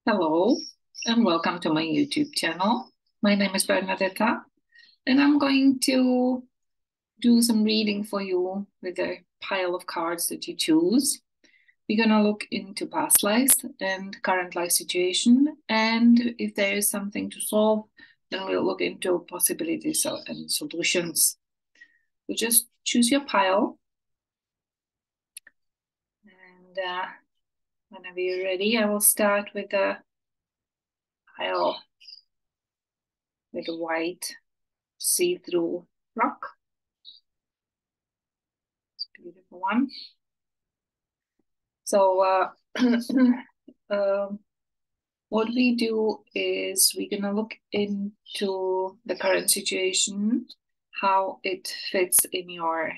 Hello and welcome to my YouTube channel. My name is Bernadetta and I'm going to do some reading for you with a pile of cards that you choose. We're going to look into past lives and current life situation, and if there is something to solve, then we'll look into possibilities and solutions. So just choose your pile, and whenever you're ready, I will start with a pile with a white see-through rock. Beautiful one. So what we do is we're gonna look into the current situation, how it fits in your,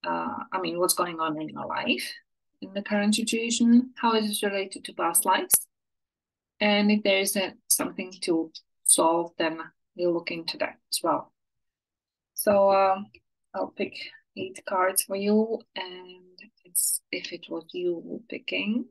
what's going on in your life in the current situation, how it is related to past lives, and if there is something to solve, then we'll look into that as well. So I'll pick 8 cards for you, and it's if it was you picking.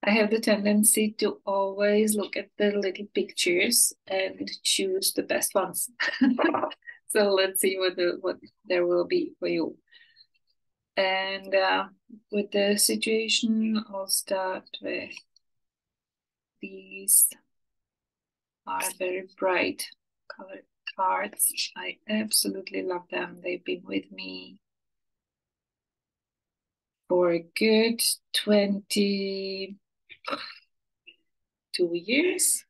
I have the tendency to always look at the little pictures and choose the best ones. So let's see what there will be for you. And with the situation, I'll start with these are very bright colored cards. I absolutely love them. They've been with me for a good 22 years.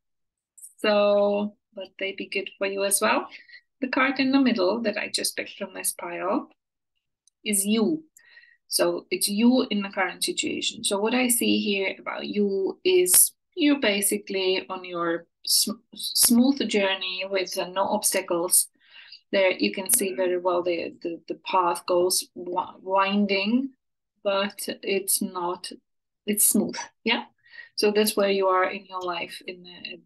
So, but they be good for you as well. The card in the middle that I just picked from this pile is you. So it's you in the current situation. So what I see here about you is you're basically on your smooth journey with no obstacles. There you can see very well the path goes winding, but it's smooth. Yeah. So that's where you are in your life at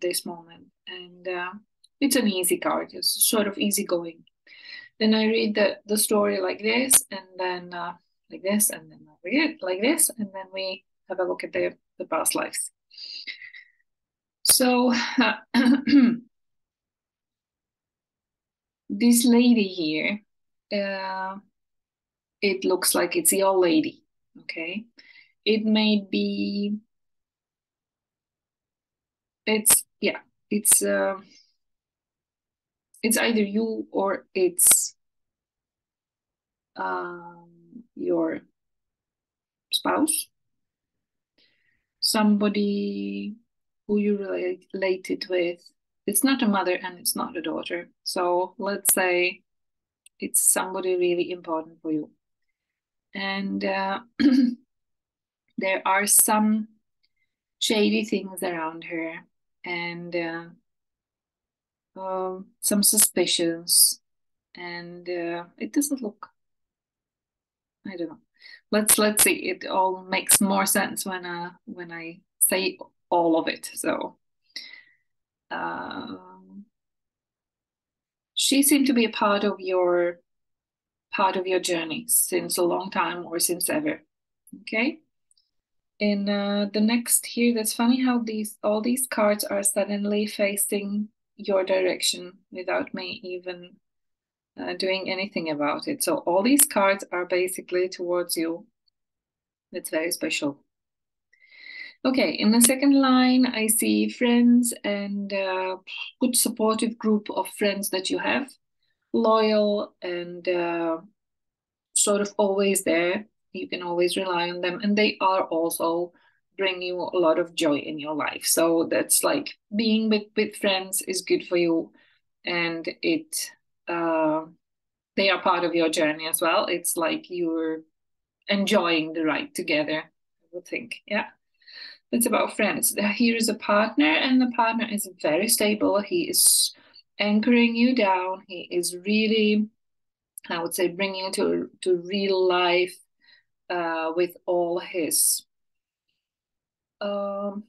this moment. And it's an easy card. It's sort of easygoing. Then I read the story like this, and then like this, and then I read it like this, and then we have a look at the past lives. So this lady here, it looks like it's your lady, okay? It may be, it's either you or it's your spouse, somebody who you related with. It's not a mother and it's not a daughter. So let's say it's somebody really important for you. And there are some shady things around her, and some suspicions, and it doesn't look, I don't know. Let's see. It all makes more sense when I say all of it. So she seemed to be a part of your journey since a long time or since ever. Okay. In the next here, that's funny how all these cards are suddenly facing your direction without me even doing anything about it. So all these cards are basically towards you. That's very special. Okay, in the second line, I see friends and good supportive group of friends that you have, loyal and sort of always there. You can always rely on them, and they are also bring you a lot of joy in your life. So that's like being with friends is good for you, and they are part of your journey as well. It's like you're enjoying the ride together, I would think. Yeah. It's about friends. Here is a partner, and the partner is very stable. He is anchoring you down. He is really, I would say, bringing you to real life with all his all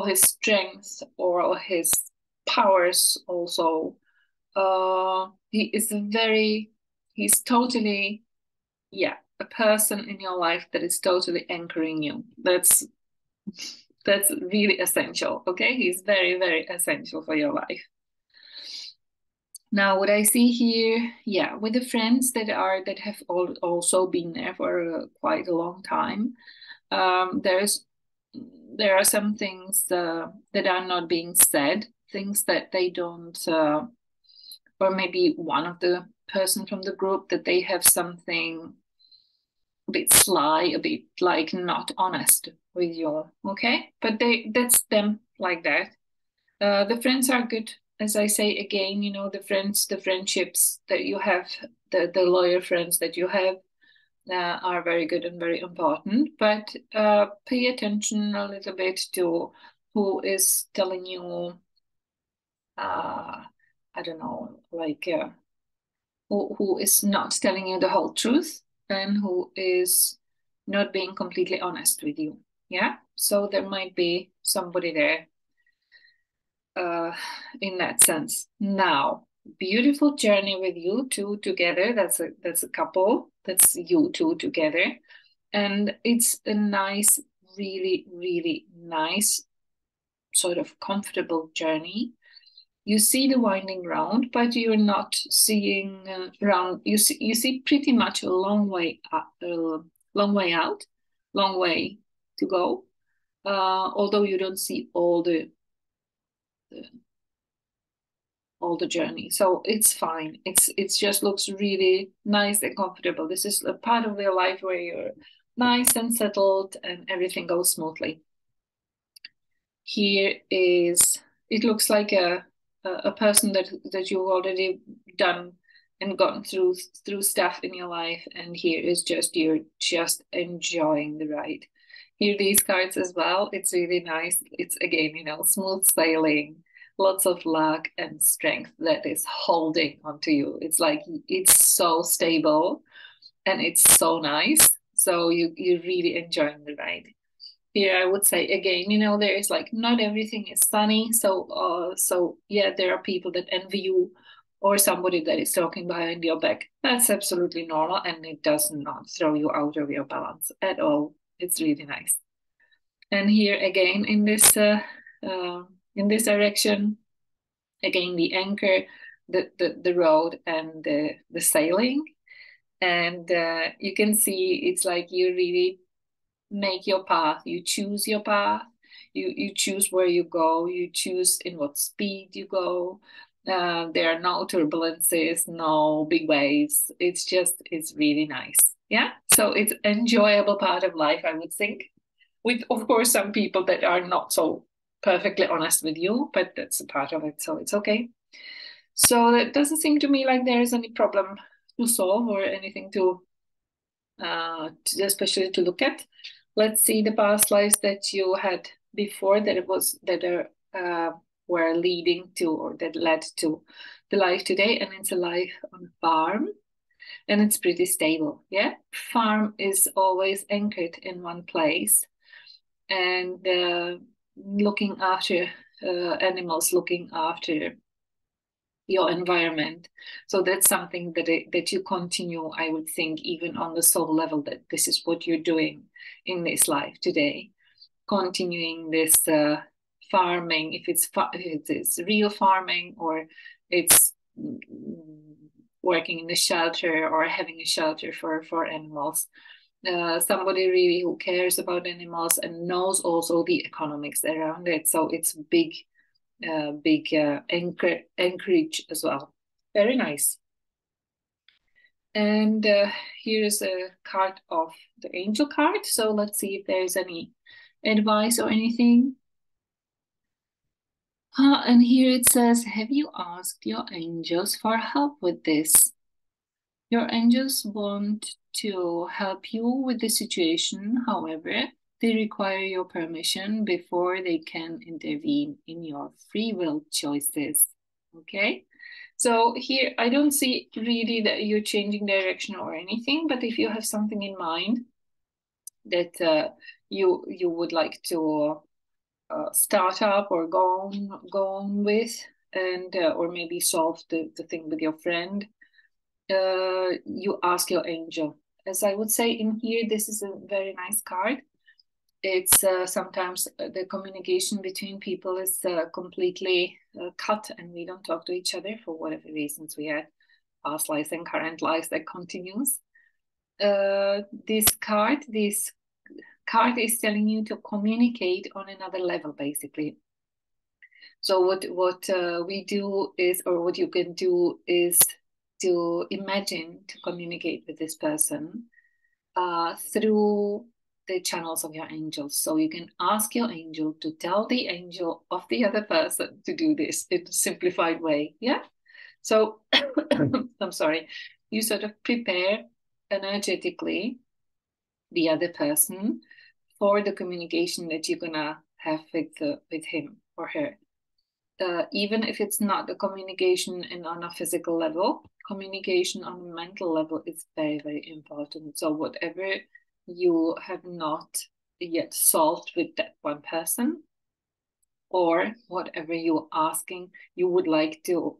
his strengths or all his powers also. He's totally, yeah, a person in your life that is totally anchoring you. That's really essential. Okay, he's very, very essential for your life. Now, what I see here, yeah, with the friends that have also been there for quite a long time, there are some things that are not being said, things that they don't, or maybe one of the person from the group that they have something a bit sly, a bit like not honest with you, okay? But that's them like that. The friends are good, as I say again, you know, the friendships that you have, the loyal friends that you have are very good and very important. But pay attention a little bit to who is telling you, I don't know, like who is not telling you the whole truth and who is not being completely honest with you. Yeah, so there might be somebody there in that sense. Now, beautiful journey with you two together. That's a couple. That's you two together, and it's a nice, really, really nice, sort of comfortable journey. You see the winding round, but you're not seeing round. You see pretty much a long way up, long way out, long way to go. Although you don't see all the journey, so it's fine. It's just looks really nice and comfortable. This is a part of your life where you're nice and settled and everything goes smoothly. Here is, it looks like a person that you've already done and gone through stuff in your life, and here is just you're just enjoying the ride. Here these cards as well, it's really nice. It's again, you know, smooth sailing, lots of luck and strength that is holding onto you. It's like it's so stable and it's so nice, so you're really enjoying the ride. Here I would say again, you know, there is like not everything is sunny. So yeah, there are people that envy you or somebody that is talking behind your back. That's absolutely normal and it does not throw you out of your balance at all. It's really nice. And here again in this direction, again the anchor, the road and the sailing. And you can see it's like you really make your path. You choose your path. You choose where you go. You choose in what speed you go. There are no turbulences, no big waves. It's really nice. Yeah. So it's enjoyable part of life, I would think. With of course some people that are not so perfectly honest with you, but that's a part of it. So it's okay. So it doesn't seem to me like there is any problem to solve or anything to especially to look at. Let's see the past lives that you had before were leading to or that led to the life today, and it's a life on a farm, and it's pretty stable. Yeah, farm is always anchored in one place, and looking after animals, looking after your environment. So that's something that you continue, I would think, even on the soul level, that this is what you're doing in this life today, continuing this farming, if it's real farming or it's working in the shelter or having a shelter for animals. Somebody really who cares about animals and knows also the economics around it. So it's big anchorage as well. Very nice. And here's a card of the angel card. So let's see if there's any advice or anything. And here it says, have you asked your angels for help with this? Your angels want to help you with the situation. However, they require your permission before they can intervene in your free will choices. Okay? So here, I don't see really that you're changing direction or anything, but if you have something in mind that you would like to start up or go on with, and or maybe solve the thing with your friend, you ask your angel. As I would say in here, this is a very nice card. It's sometimes the communication between people is completely cut, and we don't talk to each other for whatever reasons we had past lives and current lives that continues. This card is telling you to communicate on another level, basically. So what we do is, or what you can do is to imagine to communicate with this person through the channels of your angels. So you can ask your angel to tell the angel of the other person to do this in a simplified way. Yeah. So I'm sorry. You sort of prepare energetically the other person for the communication that you're gonna have with him or her. Even if it's not a communication on a physical level, communication on a mental level is very, very important. So whatever you have not yet solved with that one person, or whatever you're asking, you would like to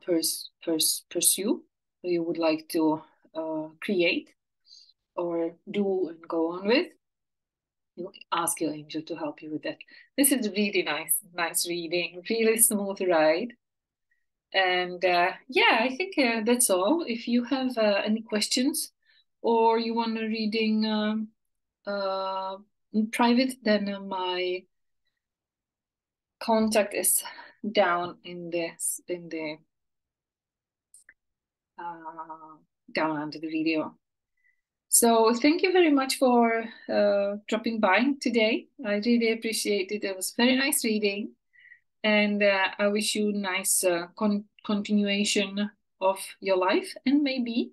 pursue, or you would like to create or do and go on with, you ask your angel to help you with that. This is really nice reading, really smooth ride. And yeah, I think that's all. If you have any questions or you want a reading in private, then my contact is down in the down under the video. So thank you very much for dropping by today. I really appreciate it. It was very nice reading. And I wish you nice continuation of your life, and maybe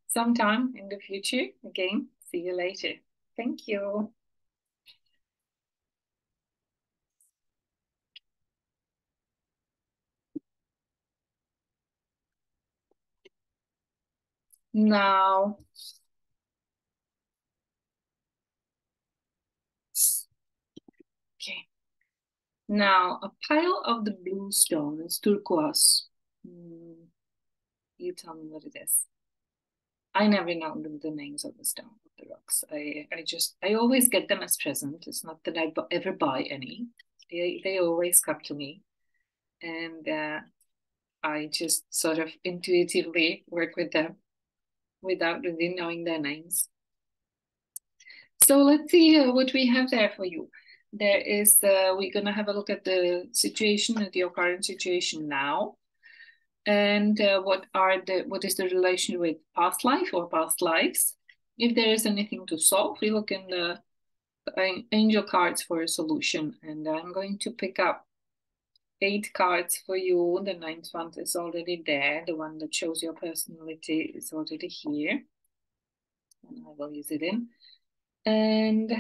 sometime in the future again. See you later. Thank you. Now, okay. Now, a pile of the blue stones, turquoise. You tell me what it is. I never know the names of the stone, of the rocks. I always get them as present. It's not that I ever buy any. They always come to me, and I just sort of intuitively work with them without really knowing their names. So let's see what we have there for you. There is, we're going to have a look at the situation, at your current situation now. And what is the relation with past life or past lives? If there is anything to solve, we look in the angel cards for a solution. And I'm going to pick up 8 cards for you. The 9th one is already there. The one that shows your personality is already here. And I will use it in. And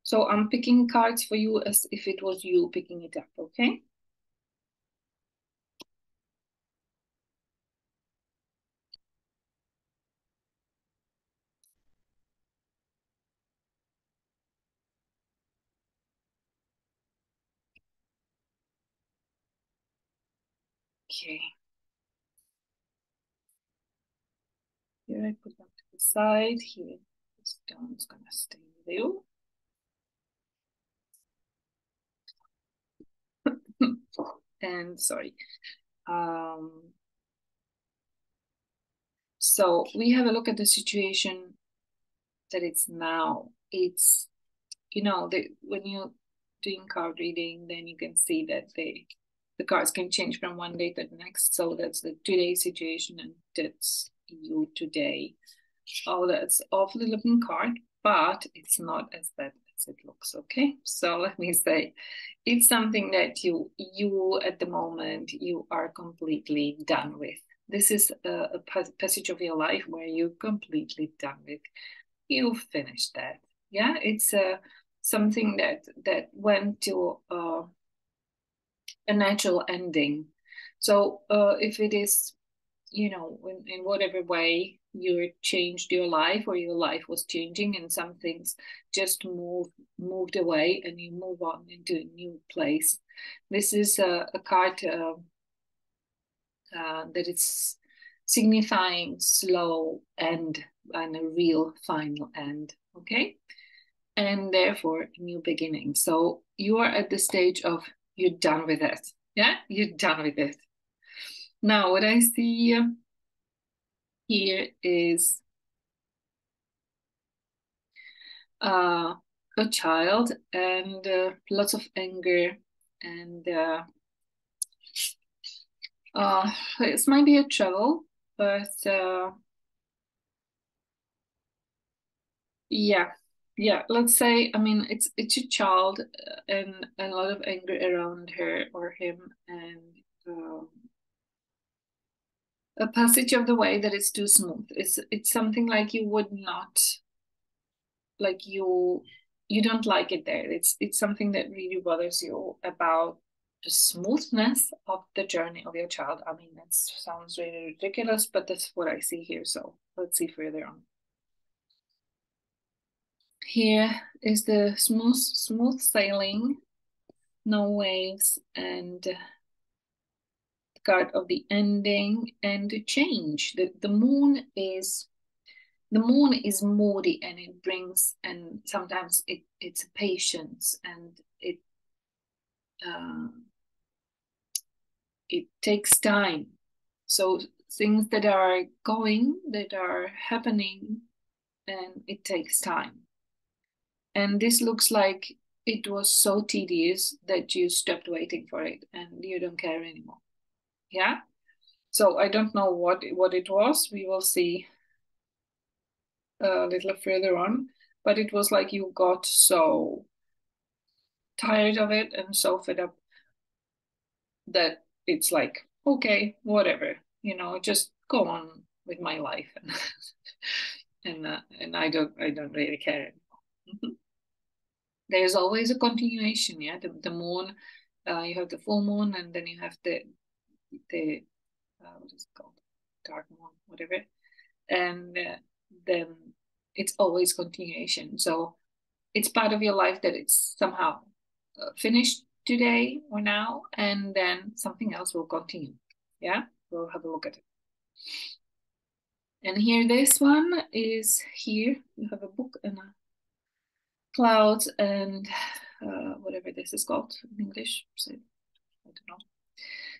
so I'm picking cards for you as if it was you picking it up, okay? Okay. Here I put them to the side. Here, the stone's gonna stay there. And sorry. So we have a look at the situation that it's now. It's, you know, when you're doing card reading, then you can see that the cards can change from one day to the next. So that's the today situation, and that's you today. Oh, that's awfully looking card, but it's not as bad as it looks. Okay, so let me say, it's something that you at the moment you are completely done with. This is a passage of your life where you're completely done with. You finished that. Yeah, it's something that went to a natural ending. So if it is you know, in whatever way you changed your life or your life was changing and some things just moved away and you move on into a new place. This is a card that it's signifying slow end and a real final end, okay? And therefore a new beginning. So you are at the stage of you're done with it. Yeah, you're done with it. Now, what I see here is a child and lots of anger and this might be a trouble, but yeah, let's say, I mean, it's a child and a lot of anger around her or him, and a passage of the way that is too smooth. It's something like you would not like you don't like it there. It's something that really bothers you about the smoothness of the journey of your child. I mean, that sounds really ridiculous, but that's what I see here. So let's see further on. Here is the smooth sailing, no waves, and the card of the ending and the change. The moon is moody and it brings, and sometimes it's patience, and uh, it takes time. So things that are happening, and it takes time. And this looks like it was so tedious that you stopped waiting for it and you don't care anymore. Yeah. So I don't know what it was. We will see a little further on, but it was like you got so tired of it and so fed up that it's like, okay, whatever, you know, just go on with my life, and I don't really care anymore. There's always a continuation, yeah. The moon, you have the full moon, and then you have the what is it called, dark moon, whatever, and then it's always continuation. So it's part of your life that it's somehow finished today or now, and then something else will continue. Yeah, we'll have a look at it. And here, this one is here. You have a book and a cloud and whatever this is called in English. So I don't know.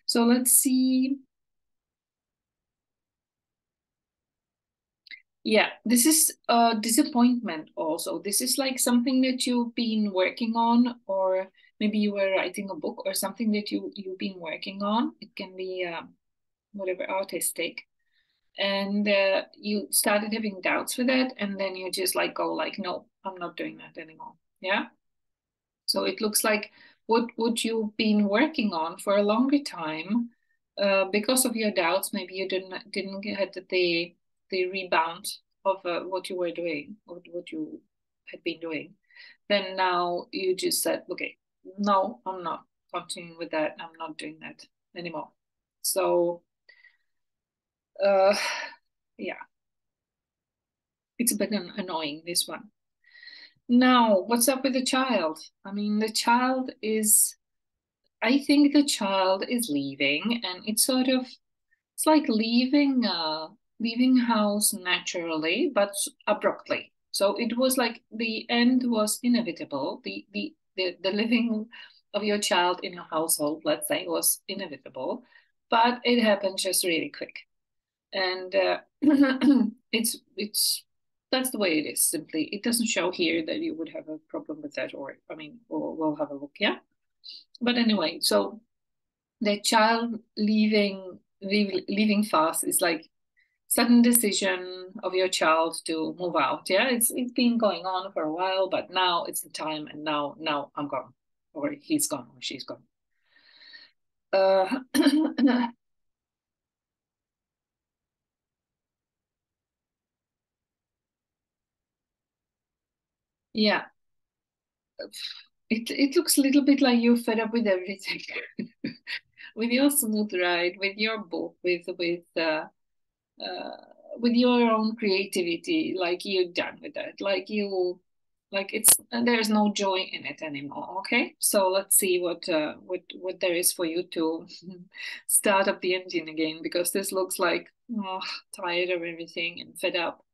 So let's see. Yeah, this is a disappointment also. This is like something that you've been working on, or maybe you were writing a book or something that you've been working on. It can be whatever, artistic. And you started having doubts with it, and then you just like go like, no, I'm not doing that anymore. Yeah. So it looks like what you've been working on for a longer time, because of your doubts, maybe you didn't get the rebound of what you were doing, or what you had been doing. Then now you just said, okay, no, I'm not continuing with that. I'm not doing that anymore. So uh, yeah, it's a bit annoying, this one. Now, what's up with the child? I mean, I think the child is leaving, and it's like leaving house naturally, but abruptly. So it was like the end was inevitable. The living of your child in your household, let's say, was inevitable, but it happened just really quick. And it's that's the way it is. Simply, it doesn't show here that you would have a problem with that, or I mean, we'll have a look. Yeah. But anyway, so the child leaving fast is like sudden decision of your child to move out. Yeah, it's been going on for a while, but now it's the time, and now I'm gone, or he's gone, or she's gone. Uh, yeah, it looks a little bit like you're fed up with everything, with your smooth ride, with your book, with with your own creativity, like you're done with that, like it's there's no joy in it anymore. Okay, so let's see what there is for you to start up the engine again, because this looks like, oh, tired of everything and fed up.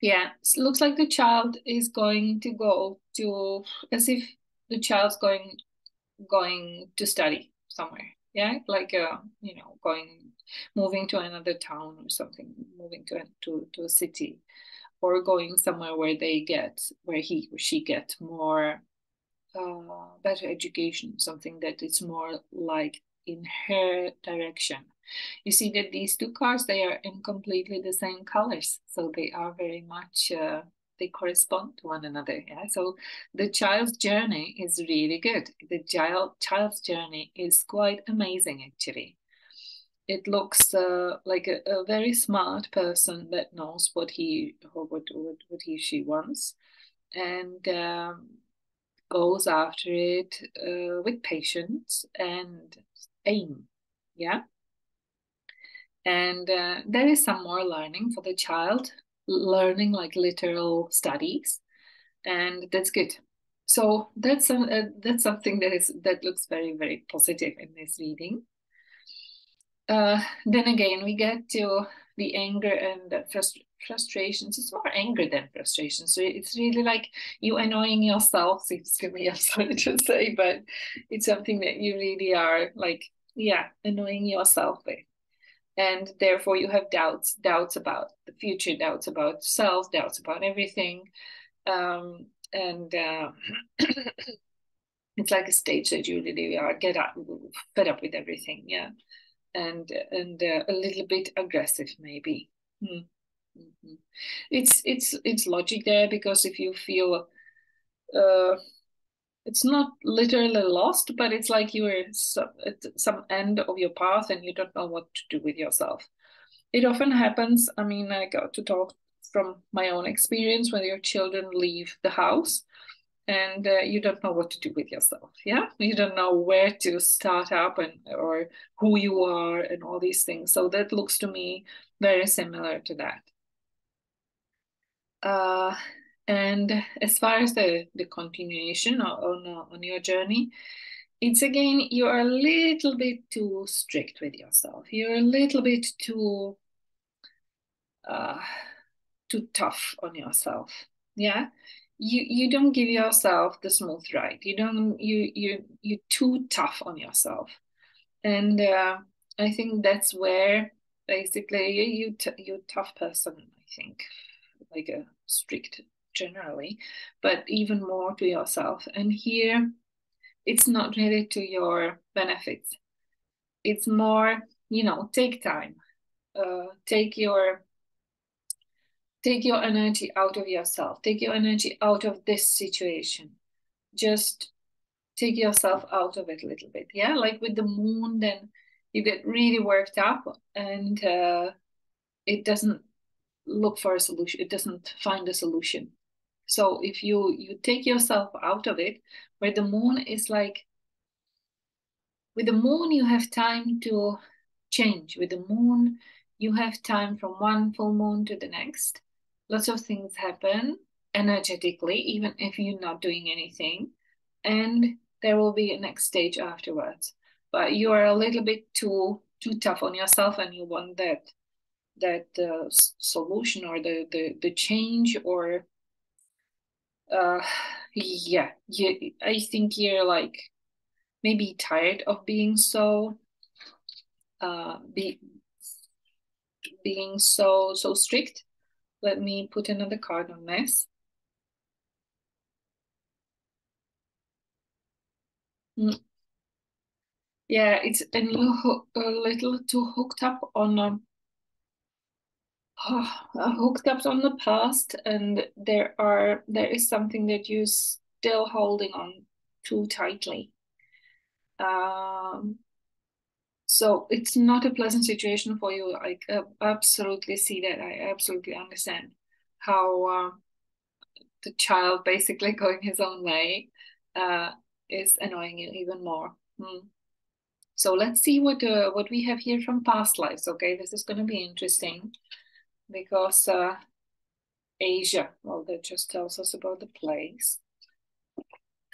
Yeah, it looks like the child is going to go to, as if the child's going to study somewhere. Yeah, like going, moving to another town or something, moving to a city, or going somewhere where he or she get more better education, something that is more like in her direction. You see that these two cars, they are in completely the same colors, so they are very much they correspond to one another. Yeah, so the child's journey is really good. The child's journey is quite amazing, actually. It looks like a very smart person that knows what he or what he she wants, and goes after it with patience and aim. Yeah. And there is some more learning for the child, learning like literal studies, and that's good. So that's something that looks very, very positive in this reading. Then again, we get to the anger and the frustrations. It's more anger than frustration. So it's really like you annoying yourself. Seems to me, I'm sorry to say, but it's something that you really are like, yeah, annoying yourself with. And therefore you have doubts about the future, doubts about self, doubts about everything. And it's like a stage that you really are fed up with everything. Yeah. And a little bit aggressive maybe. Mm-hmm. It's logic there, because if you feel uh, it's not literally lost, but it's like you are at some end of your path and you don't know what to do with yourself. It often happens. I mean, I got to talk from my own experience when your children leave the house and you don't know what to do with yourself. Yeah, you don't know where to start up and or who you are and all these things. So that looks to me very similar to that. Uh, and as far as the continuation on your journey, it's again, you're a little bit too strict with yourself. You're a little bit uh, too tough on yourself. Yeah, you don't give yourself the smooth ride. You don't you're too tough on yourself, and I think that's where basically you're a tough person. I think, like a strict generally, but even more to yourself. And here, it's not really to your benefits. It's more, take time. Take your energy out of yourself. Take your energy out of this situation. Just take yourself out of it a little bit. Yeah, like with the moon, then you get really worked up, and it doesn't look for a solution. It doesn't find a solution. So if you take yourself out of it, where the moon is like, with the moon you have time to change. With the moon you have time from one full moon to the next. Lots of things happen energetically, even if you're not doing anything, and there will be a next stage afterwards. But you are a little bit too tough on yourself, and you want that solution or the change, or yeah, I think you're like maybe tired of being so be being so strict. Let me put another card on this. Mm. Yeah, it's, and you a little too hooked up on hooked up on the past, and there is something that you're still holding on too tightly. Um, so it's not a pleasant situation for you. I absolutely see that. I absolutely understand how the child basically going his own way uh, is annoying you even more. So let's see what we have here from past lives. Okay, this is going to be interesting because Asia, well, that just tells us about the place.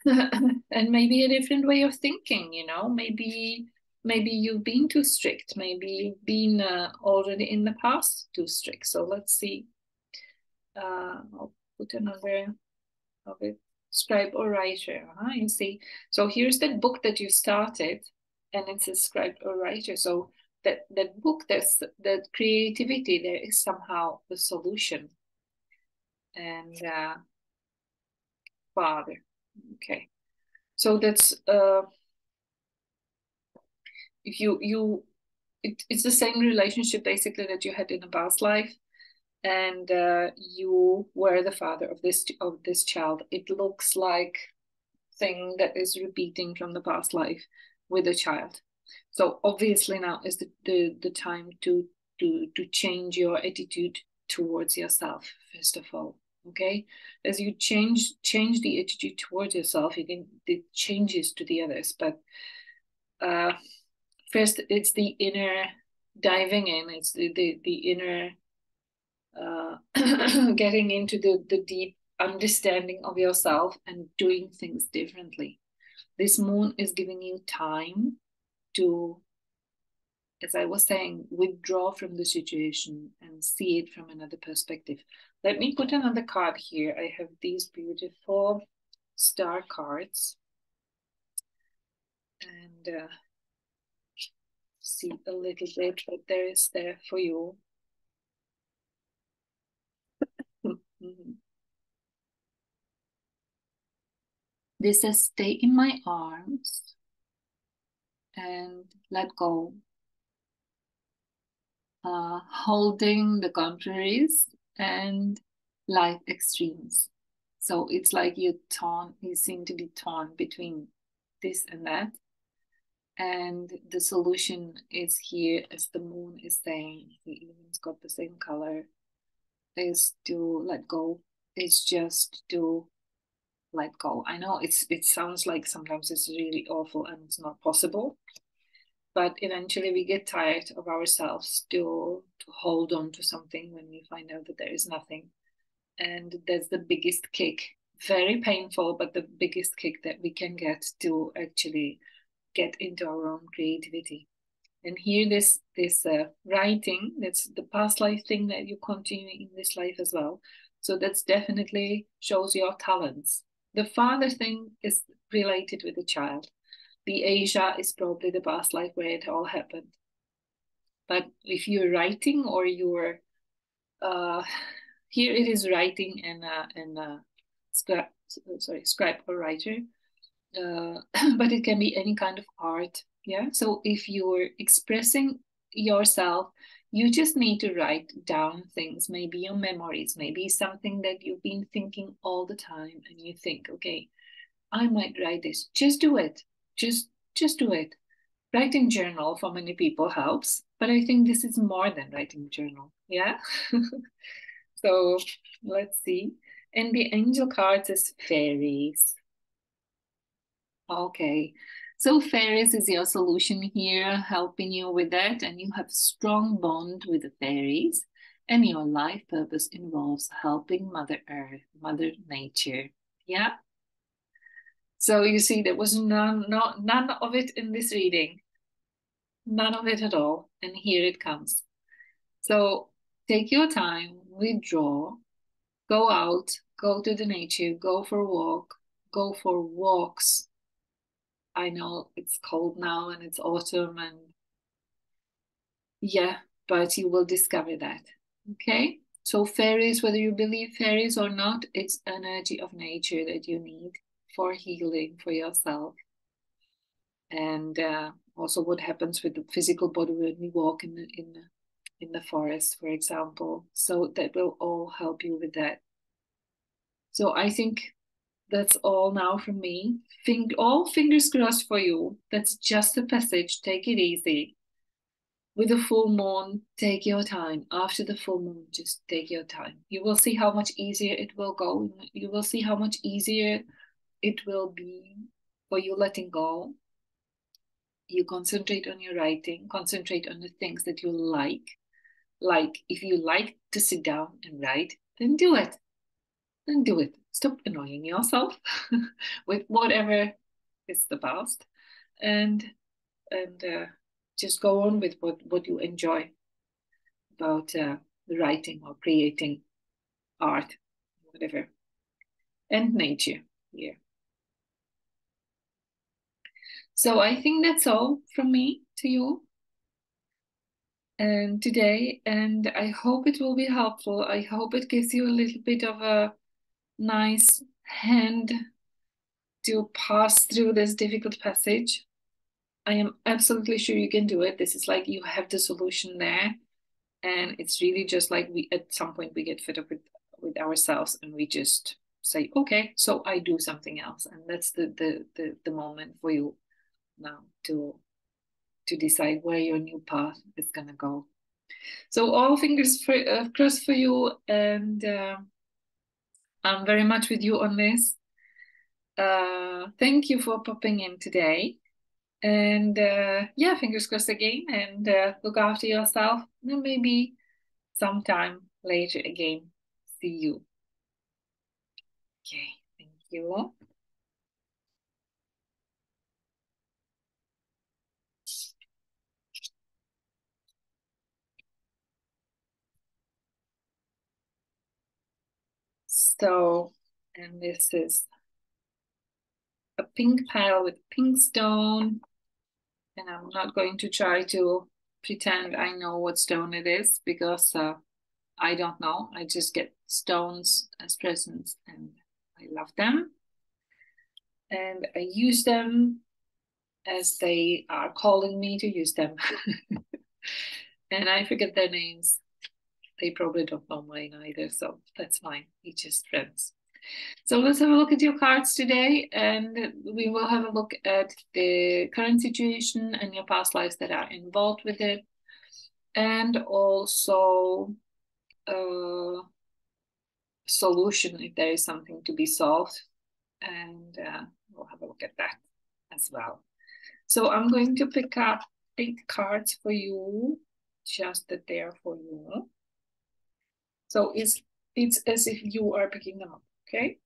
And maybe a different way of thinking, you know, maybe you've been too strict, maybe you've been already in the past too strict. So let's see. I'll put another of it. Scribe or writer, you see. So here's that book that you started, and it says scribe or writer. So that book, there's that creativity, there is somehow the solution. And father, okay. So that's if it's the same relationship basically that you had in a past life, and you were the father of this child. It looks like thing that is repeating from the past life with a child. So obviously now is the time to change your attitude towards yourself, first of all. Okay, as you change the attitude towards yourself, you can it changes to the others. But first, it's the inner diving in. It's the inner getting into the deep understanding of yourself and doing things differently. This moon is giving you time to, as I was saying, withdraw from the situation and see it from another perspective. Let me put another card here. I have these beautiful star cards. And see a little bit what there is there for you. This says, stay in my arms and let go. Holding the contraries and life extremes. So it's like you seem to be torn between this and that. And the solution is here, as the moon is saying, it's got the same color, is to let go. It's just to let go. I know it sounds like sometimes it's really awful and it's not possible, but eventually we get tired of ourselves to hold on to something when we find out that there is nothing. And that's the biggest kick. Very painful, but the biggest kick that we can get to actually get into our own creativity. And here, this writing, that's the past life thing that you continue in this life as well. So that's definitely shows your talents. The father thing is related with the child. The Asia is probably the past life where it all happened. But if you're writing or you're here, it is writing and scribe or writer, but it can be any kind of art. Yeah. So if you're expressing yourself, you just need to write down things, maybe your memories, maybe something that you've been thinking all the time, and you think, okay, I might write this. Just do it. Just do it. Writing journal for many people helps, but I think this is more than writing journal. Yeah. So let's see. And the angel cards is fairies. Okay. So fairies is your solution here, helping you with that, and you have strong bond with the fairies, and your life purpose involves helping Mother Earth, Mother Nature. Yeah. So you see, there was none of it in this reading. None of it at all. And here it comes. So take your time, withdraw, go out, go to the nature, go for a walk, go for walks. I know it's cold now and it's autumn, and yeah, but you will discover that. Okay? So fairies, whether you believe fairies or not, it's energy of nature that you need for healing for yourself. And also what happens with the physical body when we walk in the forest, for example. So that will all help you with that. So I think that's all now from me. All fingers crossed for you. That's just a passage. Take it easy. With the full moon, take your time. After the full moon, just take your time. You will see how much easier it will go. You will see how much easier it will be for you letting go. You concentrate on your writing, concentrate on the things that you like. Like if you like to sit down and write, then do it. Then do it. Stop annoying yourself with whatever is the past, and just go on with what you enjoy about writing or creating art, whatever, and nature here. So I think that's all from me to you and today, and I hope it will be helpful. I hope it gives you a little bit of a nice hand to pass through this difficult passage. I am absolutely sure you can do it. This is like you have the solution there. And it's really just like we at some point we get fed up with ourselves and we just say, okay, so I do something else. And that's the moment for you now to decide where your new path is gonna go. So all fingers crossed for you, and I'm very much with you on this. Thank you for popping in today. And yeah, fingers crossed again, and look after yourself. And maybe sometime later again. See you. Okay, thank you. So, and this is a pink pile with pink stone. And I'm not going to try to pretend I know what stone it is because I don't know. I just get stones as presents and I love them. And I use them as they are calling me to use them. And I forget their names. They probably don't know mine either, so that's fine. We're just friends. So let's have a look at your cards today, and we will have a look at the current situation and your past lives that are involved with it, and also a solution if there is something to be solved, and we'll have a look at that as well. So I'm going to pick up 8 cards for you, just that they are for you. So it's as if you are picking them up, okay?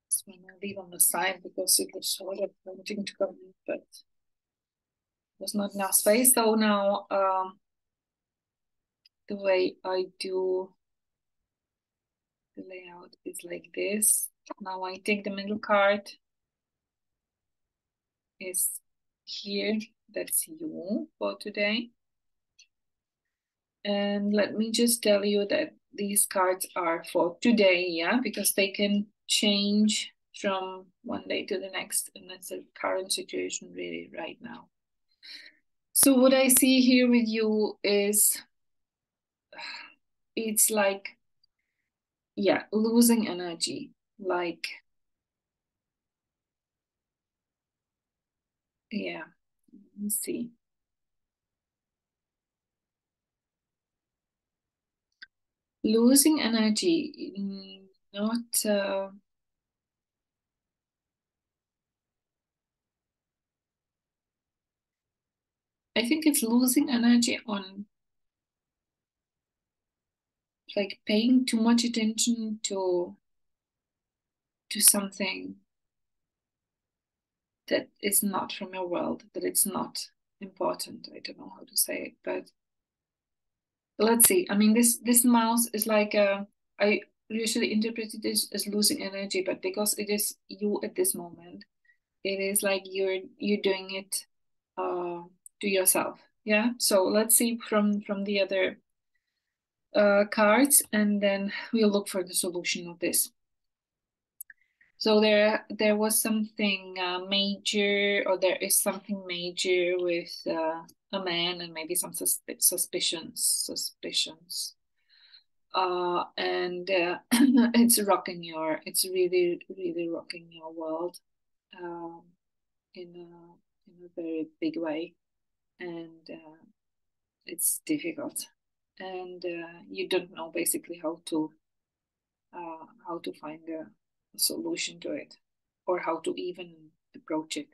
This one I leave on the side because it was sort of wanting to come in, but was not enough space. So now the way I do the layout is like this. Now I take the middle card, is here, that's you for today. And let me just tell you that these cards are for today, yeah, because they can change from one day to the next, and that's the current situation really right now. So what I see here with you is it's like, yeah, losing energy. Like, yeah, let's see. Losing energy, not, I think it's losing energy on like paying too much attention to something that is not from your world, that it's not important. I don't know how to say it, but let's see. I mean, this mouse is like I usually interpret it as losing energy, but because it is you at this moment, it is like you're doing it to yourself. Yeah. So let's see from the other cards, and then we'll look for the solution of this. So there was something major, or there is something major with a man, and maybe some suspicions. And it's really, really rocking your world um, in a very big way, and it's difficult, and you don't know basically how to find a solution to it, or how to even approach it.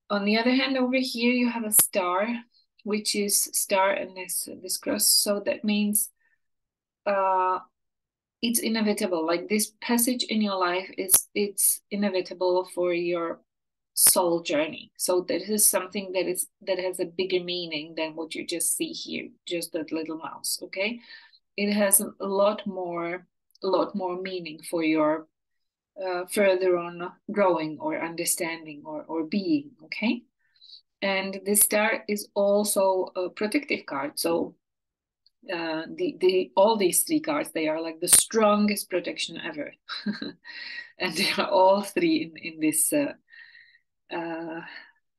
On the other hand, over here you have a star, which is star and this cross. So that means uh, it's inevitable. Like this passage in your life it's inevitable for your soul journey. So this is something that has a bigger meaning than what you just see here, just that little mouse. Okay, it has a lot more meaning for your further on growing or understanding or being. Okay, and this star is also a protective card. So the all these three cards, they are like the strongest protection ever, and they are all three uh,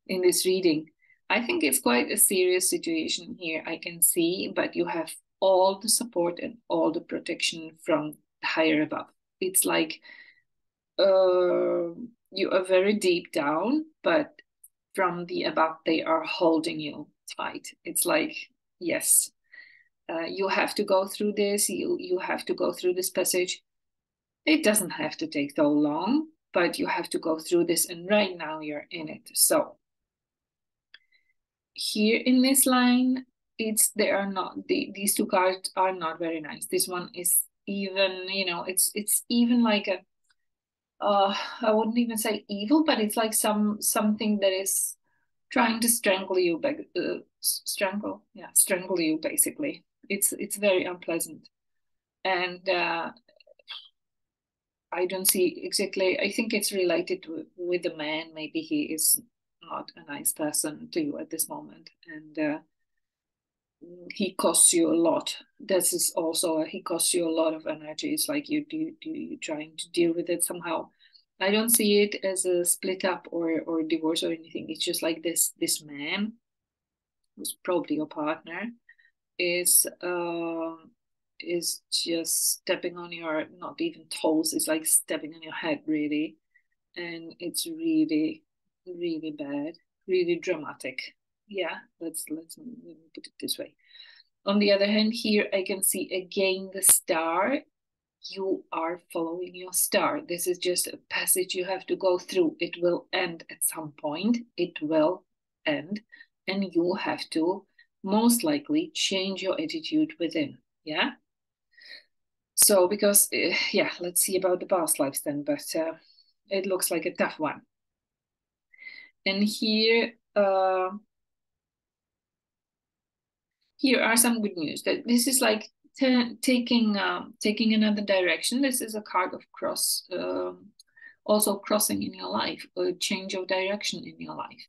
in this reading. I think it's quite a serious situation here, I can see, but you have all the support and all the protection from higher above. It's like you are very deep down, but from the above, they are holding you tight. It's like, yes, you have to go through this. You have to go through this passage. It doesn't have to take so long, but you have to go through this, and right now you're in it. So here in this line, they are not these two cards are not very nice. This one is even, it's even like a I wouldn't even say evil, but it's like something that is trying to strangle you, strangle you basically. It's very unpleasant, and I don't see exactly. I think it's related with the man. Maybe he is not a nice person to you at this moment, and he costs you a lot. This is also he costs you a lot of energy. It's like you trying to deal with it somehow. I don't see it as a split up or divorce or anything. It's just like this man, who's probably your partner, is just stepping on your, not even toes. It's like stepping on your head, really, and it's really, really bad, really dramatic. Yeah, let me put it this way. On the other hand, here I can see again the star. You are following your star. This is just a passage you have to go through. It will end at some point. It will end, and you have to most likely change your attitude within. Yeah. So, because, yeah, let's see about the past lives then, but it looks like a tough one. And here are some good news. That this is like taking another direction. This is a card of cross, also crossing in your life, a change of direction in your life.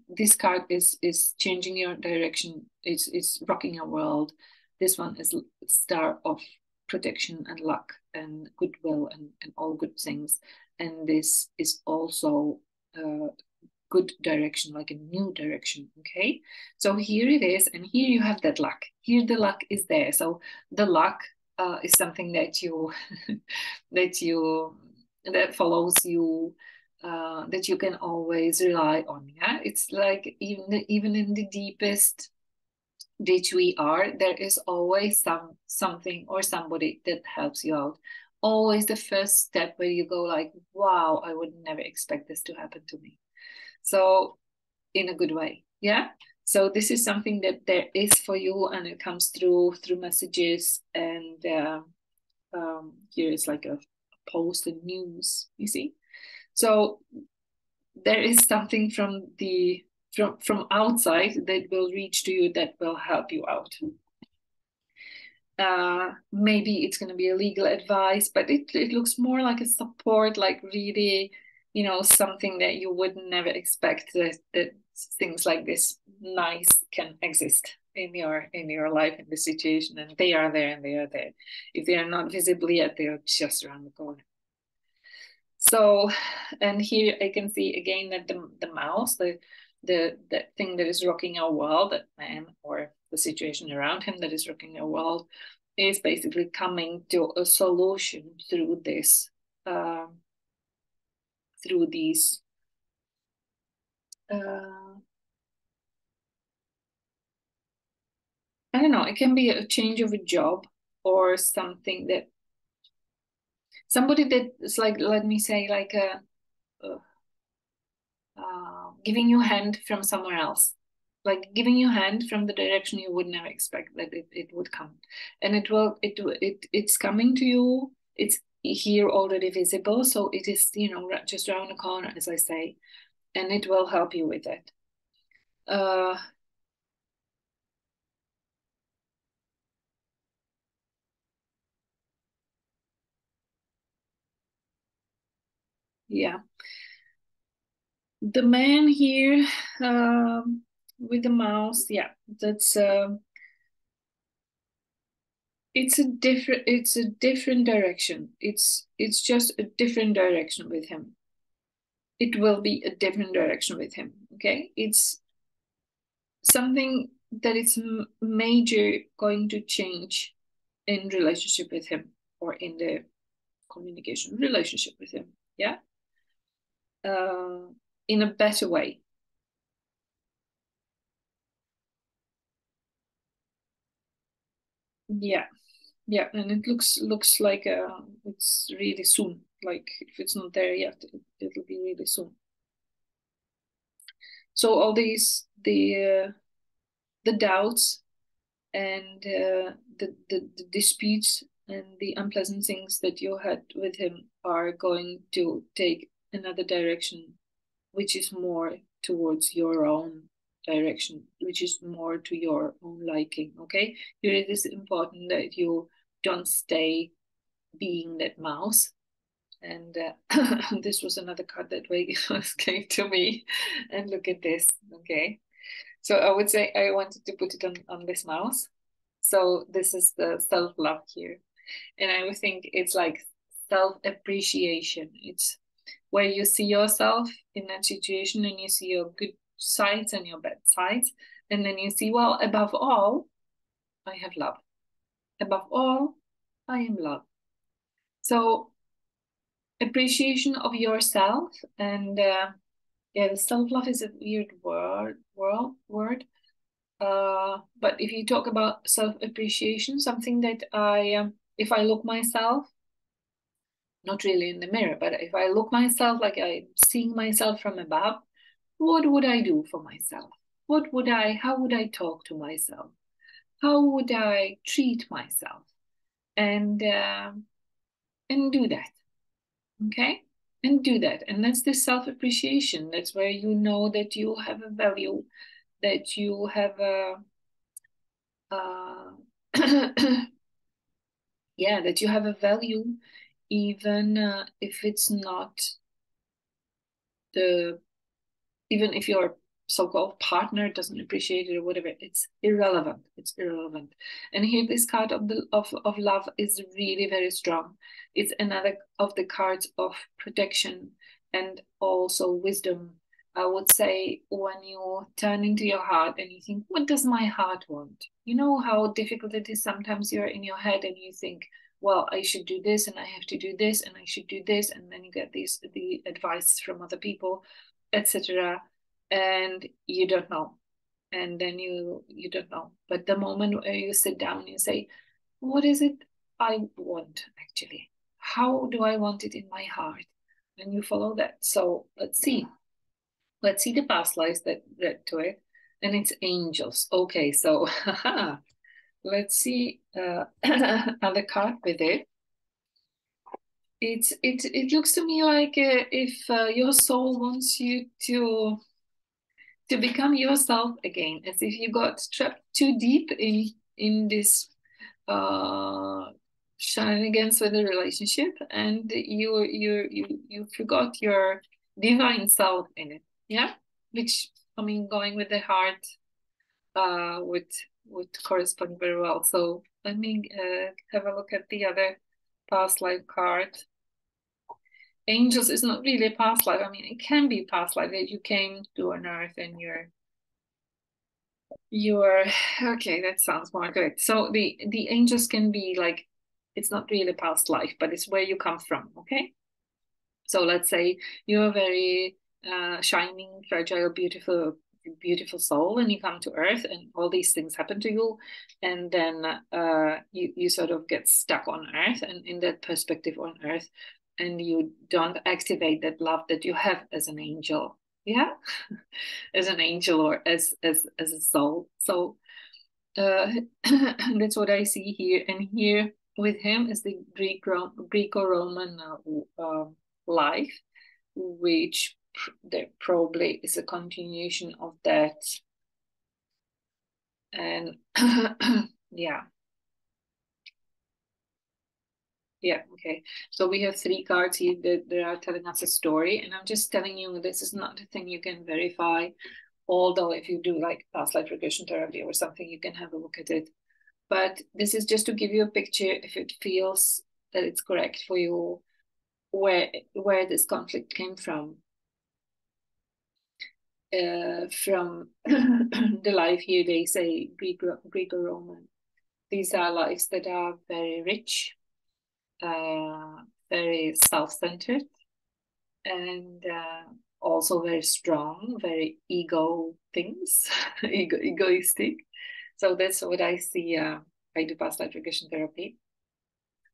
This card is changing your direction. It's rocking your world. This one is star of protection and luck and goodwill and all good things. And this is also good direction, like a new direction. Okay, so here it is, and here you have that luck. Here the luck is there. So the luck is something that you that follows you, that you can always rely on. Yeah, it's like even in the deepest ditch we are, there is always something or somebody that helps you out. Always the first step where you go like, wow, I would never expect this to happen to me. So in a good way. Yeah. So this is something that there is for you, and it comes through messages. And here is like a post and news, you see. So there is something from outside that will reach to you, that will help you out. Maybe it's going to be a legal advice, but it looks more like a support, like really, something that you would never expect, that things like this nice can exist in your life, in the situation, and they are there, and they are there. If they are not visible yet, they are just around the corner. So, and here I can see again that the mouse, the thing that is rocking our world, that man or the situation around him that is rocking our world, is basically coming to a solution through this, through these. I don't know. It can be a change of a job or something that somebody that is like, let me say, like a giving you a hand from somewhere else, like giving you a hand from the direction you would never expect that it would come, and it's coming to you. It's here already visible, so it is, you know, just around the corner, as I say, and it will help you with it. Yeah, the man here, with the mouse, yeah, that's it's a different direction. It's just a different direction with him. It will be a different direction with him. Okay, it's something that is major going to change in relationship with him, or in the communication relationship with him. Yeah, uh, in a better way. Yeah, yeah, and it looks like it's really soon. Like if it's not there yet, it'll be really soon. So all these the doubts and the disputes and the unpleasant things that you had with him are going to take another direction, which is more towards your own direction, which is more to your own liking. Okay, here it is important that you don't stay being that mouse. And this was another card that was came to me. And look at this. Okay, so I would say I wanted to put it on this mouse. So this is the self-love here. And I would think it's like self-appreciation. It's where you see yourself in that situation and you see your good sides and your bad sides. And then you see, well, above all, I have love. Above all, I am love. So appreciation of yourself, and yeah, the self-love is a weird word. But if you talk about self-appreciation, something that if I look myself, not really in the mirror, but if I look myself like I'm seeing myself from above, what would I do for myself? How would I talk to myself? How would I treat myself? And do that, okay? And do that. And that's the self-appreciation. That's where you know that you have a value, that you have a uh, yeah, that you have a value, even if it's not the, even if your so-called partner doesn't appreciate it or whatever, it's irrelevant. It's irrelevant. And here this card of the of love is really very strong. It's another of the cards of protection and also wisdom. I would say when you turn into your heart and you think, what does my heart want? You know how difficult it is sometimes. You're in your head and you think, well, I should do this and I have to do this and I should do this, and then you get the advice from other people, etc., and you don't know, and then you don't know. But the moment where you sit down and you say, what is it I want actually? How do I want it in my heart? And you follow that. So let's see the past lives that led to it. And it's angels. Okay, so let's see other card with it. It looks to me like if your soul wants you to become yourself again, as if you got trapped too deep in this uh shenanigans with the relationship, and you forgot your divine self in it. Yeah, which, I mean, going with the heart would correspond very well. So let me have a look at the other past life card. angels is not really a past life. I mean, it can be past life that you came to an earth and you're okay, that sounds more good. So the angels can be like, it's not really past life, but it's where you come from, okay? So let's say you're a very shining, fragile, beautiful soul, and you come to Earth, and all these things happen to you, and then you sort of get stuck on Earth, and in that perspective on Earth, and you don't activate that love that you have as an angel, yeah, as an angel or as a soul. So that's what I see here, and here with him is the Greco-Roman life, which there probably is a continuation of that. And yeah. Yeah, okay. So we have three cards here that are telling us a story, and I'm just telling you this is not a thing you can verify. Although if you do like past life regression therapy or something, you can have a look at it. But this is just to give you a picture if it feels that it's correct for you, where this conflict came from. From the life here, they say Greco-Roman. These are lives that are very rich, very self-centered, and also very strong, very ego things, egoistic. So that's what I see. I do past life regression therapy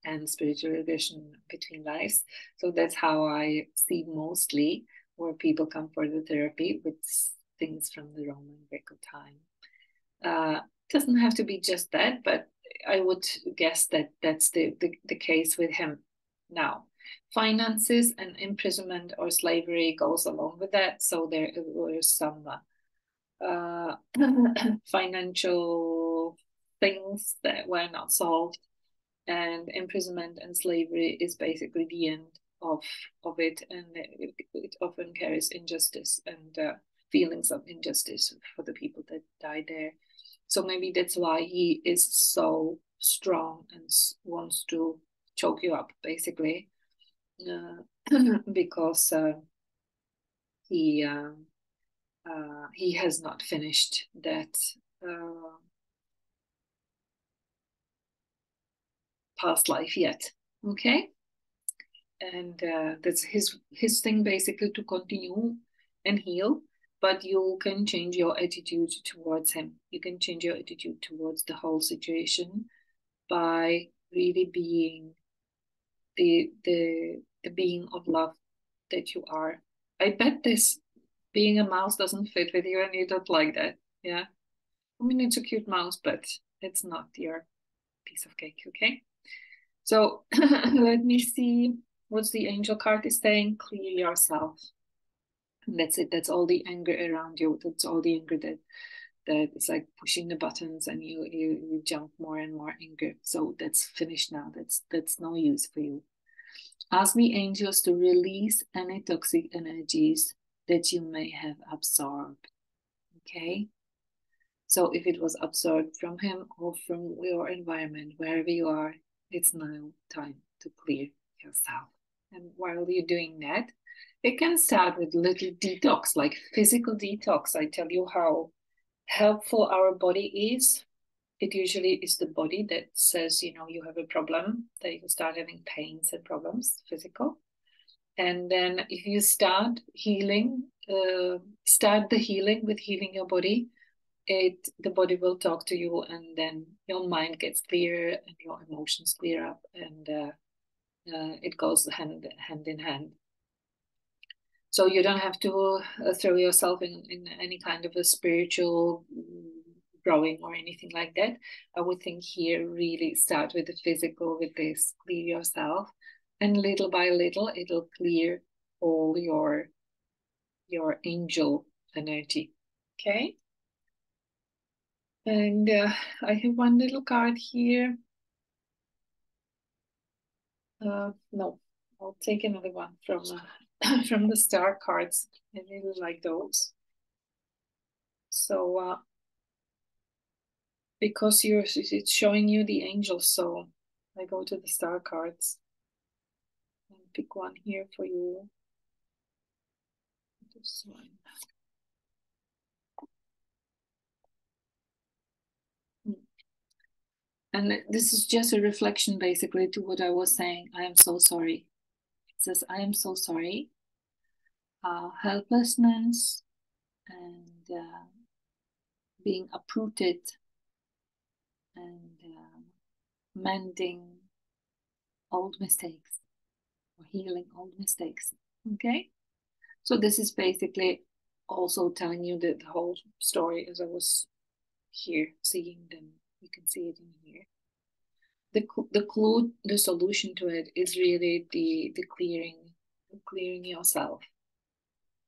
and spiritual regression between lives. So that's how I see mostly where people come for the therapy with things from the Roman Greco time. Doesn't have to be just that, but I would guess that that's the case with him now. Finances and imprisonment or slavery goes along with that. So there were some financial things that were not solved, and imprisonment and slavery is basically the end of it, and it often carries injustice and feelings of injustice for the people that die there. So maybe that's why he is so strong and wants to choke you up, basically, because he has not finished that past life yet. Okay, and that's his thing basically to continue and heal. But you can change your attitude towards him. You can change your attitude towards the whole situation by really being the being of love that you are. I bet this being a mouse doesn't fit with you and you don't like that. Yeah. I mean, it's a cute mouse, but it's not your piece of cake, okay? So let me see what's the angel card is saying. Clear yourself. And that's it. That's all the anger around you. That's all the anger that is like pushing the buttons, and you jump more and more anger. So that's finished now. That's no use for you. Ask the angels to release any toxic energies that you may have absorbed. Okay? So if it was absorbed from him or from your environment, wherever you are, it's now time to clear yourself. And while you're doing that, it can start with little detox, like physical detox. I tell you how helpful our body is. It usually is the body that says, you have a problem, that you start having pains and problems, physical. And then if you start healing, start the healing with healing your body, the body will talk to you, and then your mind gets clear and your emotions clear up, and it goes hand in hand. So you don't have to throw yourself in any kind of a spiritual growing or anything like that. I would think here really start with the physical, with this, clear yourself, and little by little it'll clear all your angel energy. Okay. And I have one little card here. No, I'll take another one from from the star cards. I really like those. So because it's showing you the angels, so I go to the star cards. pick one here for you. This one. And this is just a reflection basically to what I was saying. I am so sorry. It says, I am so sorry. Helplessness and being uprooted and mending old mistakes or healing old mistakes. Okay? So this is basically also telling you the whole story as I was here seeing them. You can see it in here. The clue, the solution to it is really the clearing yourself,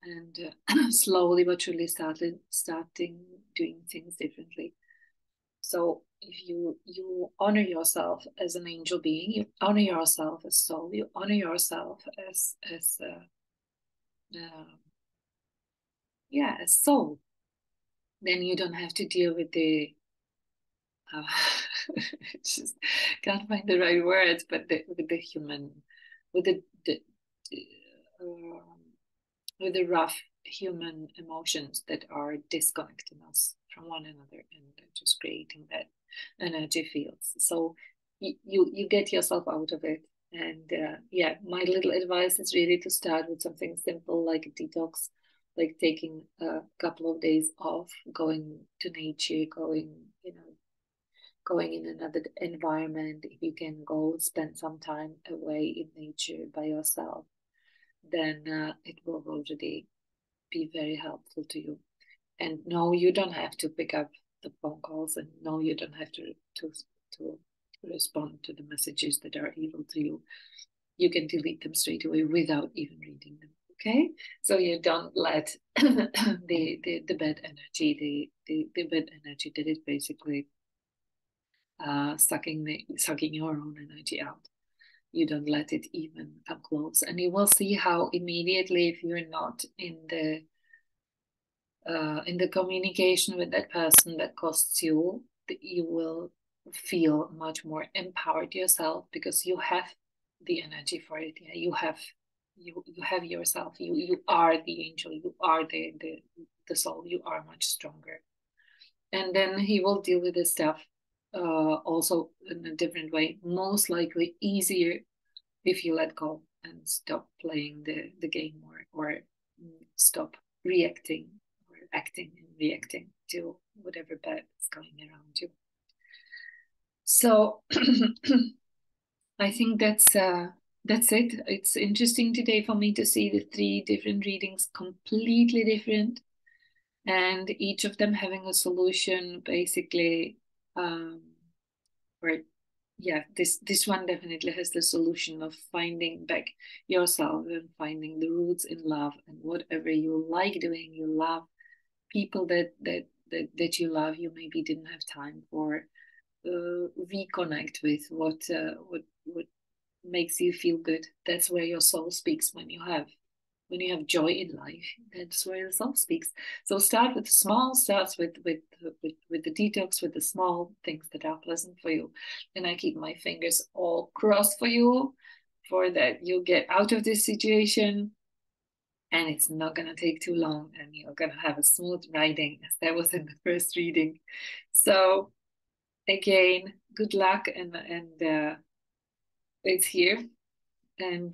and slowly but surely starting doing things differently. So if you honor yourself as an angel being, you honor yourself as soul, you honor yourself as as soul, then you don't have to deal with the just can't find the right words, but with the human, with um, with the rough human emotions that are disconnecting us from one another and just creating that energy fields. So you get yourself out of it. And yeah, my little advice is really to start with something simple like a detox, like taking a couple of days off, going to nature, going in another environment. If you can go spend some time away in nature by yourself, then it will already be very helpful to you. And no, you don't have to pick up the phone calls, and no, you don't have to respond to the messages that are evil to you. You can delete them straight away without even reading them. Okay, so you don't let the bad energy, the bad energy that is basically sucking your own energy out. You don't let it even come close, and you will see how immediately, if you're not in the communication with that person that costs you, you will feel much more empowered yourself because you have the energy for it. Yeah, you have yourself. You are the angel. You are the soul. You are much stronger. And then he will deal with this stuff also in a different way. Most likely easier if you let go and stop playing the game, or stop reacting or acting and reacting to whatever bad is going around you. So I think that's it. It's interesting today for me to see the 3 different readings, completely different, and each of them having a solution basically. Or yeah, this one definitely has the solution of finding back yourself and finding the roots in love, and whatever you like doing, you love people that you love, you maybe didn't have time for, reconnect with what makes you feel good. That's where your soul speaks. When you have joy in life, that's where the soul speaks. So start with small, starts with the detox, with the small things that are pleasant for you. And I keep my fingers all crossed for you, for that you get out of this situation, and it's not gonna take too long, and you're gonna have a smooth riding, as that was in the first reading. So again, good luck, and it's here, and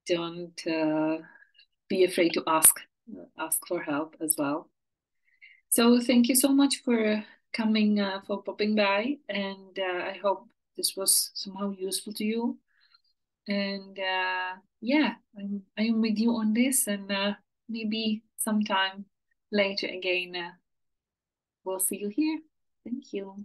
don't be afraid to ask for help as well. So thank you so much for coming, for popping by, and I hope this was somehow useful to you. And yeah, I'm with you on this, and maybe sometime later again, we'll see you here. Thank you.